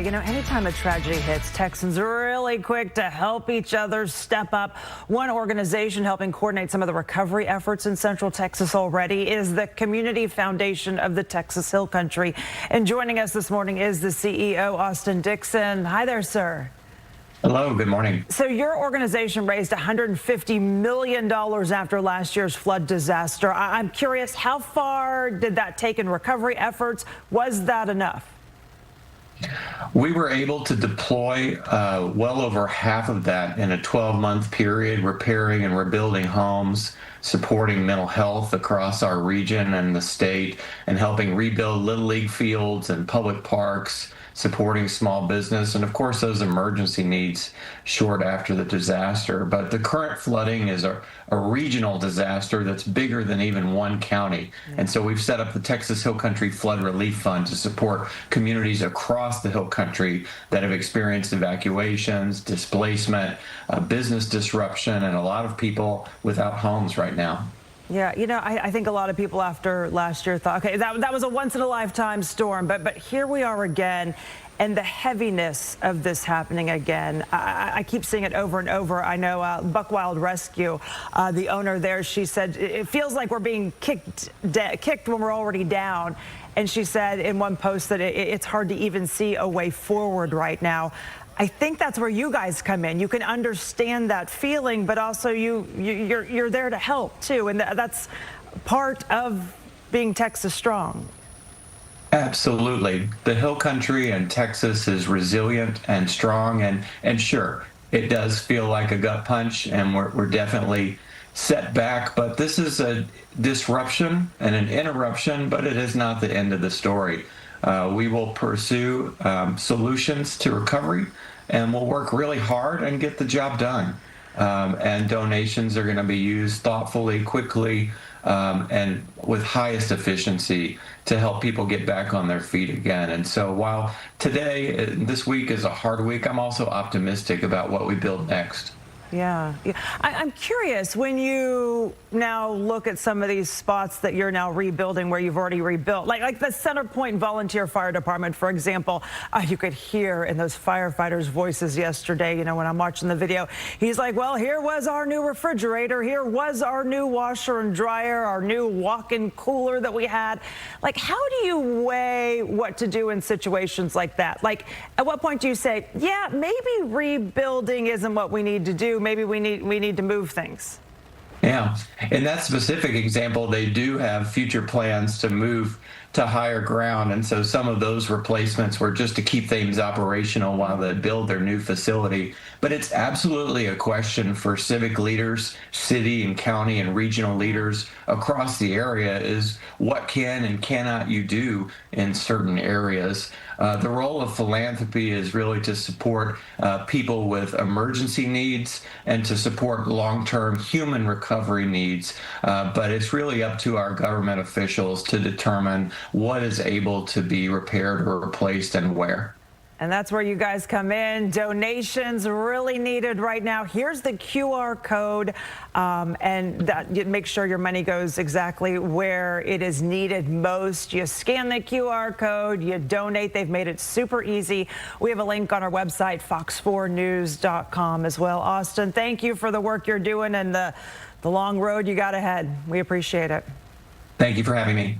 way, anytime a tragedy hits, Texans are really quick to help each other step up. One organization helping coordinate some of the recovery efforts in Central Texas already is the Community Foundation of the Texas Hill Country. And joining us this morning is the CEO, Austin Dixon. Hi there, sir. Hello, good morning. So your organization raised $150 million after last year's flood disaster. I'm curious, how far did that take in recovery efforts? Was that enough? We were able to deploy well over half of that in a 12-month period, repairing and rebuilding homes, supporting mental health across our region and the state, and helping rebuild Little League fields and public parks, supporting small business, and of course those emergency needs short after the disaster. But the current flooding is a regional disaster that's bigger than even one county. And so we've set up the Texas Hill Country Flood Relief Fund to support communities across the Hill Country that have experienced evacuations, displacement, business disruption, and a lot of people without homes right now. Yeah, I think a lot of people after last year thought, okay, that was a once-in-a-lifetime storm, but here we are again, and the heaviness of this happening again. I keep seeing it over and over. I know Buck Wild Rescue, the owner there, she said, it feels like we're being kicked when we're already down. And she said in one post that it's hard to even see a way forward right now. I think that's where you guys come in. You can understand that feeling, but also you're there to help too, and that's part of being Texas strong. Absolutely. The Hill Country and Texas is resilient and strong, and sure, it does feel like a gut punch, and we're definitely set back, but this is a disruption and an interruption, but it is not the end of the story. We will pursue solutions to recovery, and we'll work really hard and get the job done. And donations are going to be used thoughtfully, quickly, and with highest efficiency to help people get back on their feet again. And so while this week is a hard week, I'm also optimistic about what we build next. Yeah. I'm curious, when you now look at some of these spots that you're now rebuilding where you've already rebuilt, like the Center Point Volunteer Fire Department, for example, you could hear in those firefighters' voices yesterday, when I'm watching the video, he's like, well, here was our new refrigerator, here was our new washer and dryer, our new walk-in cooler that we had. Like, how do you weigh what to do in situations like that? Like, at what point do you say, yeah, maybe rebuilding isn't what we need to do? Maybe we need to move things. Yeah, in that specific example, they do have future plans to move to higher ground, and so some of those replacements were just to keep things operational while they build their new facility. But it's absolutely a question for civic leaders, city and county and regional leaders across the area is what can and cannot you do in certain areas. The role of philanthropy is really to support people with emergency needs and to support long-term human recovery needs. But it's really up to our government officials to determine what is able to be repaired or replaced and where. And that's where you guys come in. Donations really needed right now. Here's the QR code, and that make sure your money goes exactly where it is needed most. You scan the QR code, you donate. They've made it super easy. We have a link on our website, fox4news.com as well. Austin, thank you for the work you're doing and the long road you got ahead. We appreciate it. Thank you for having me.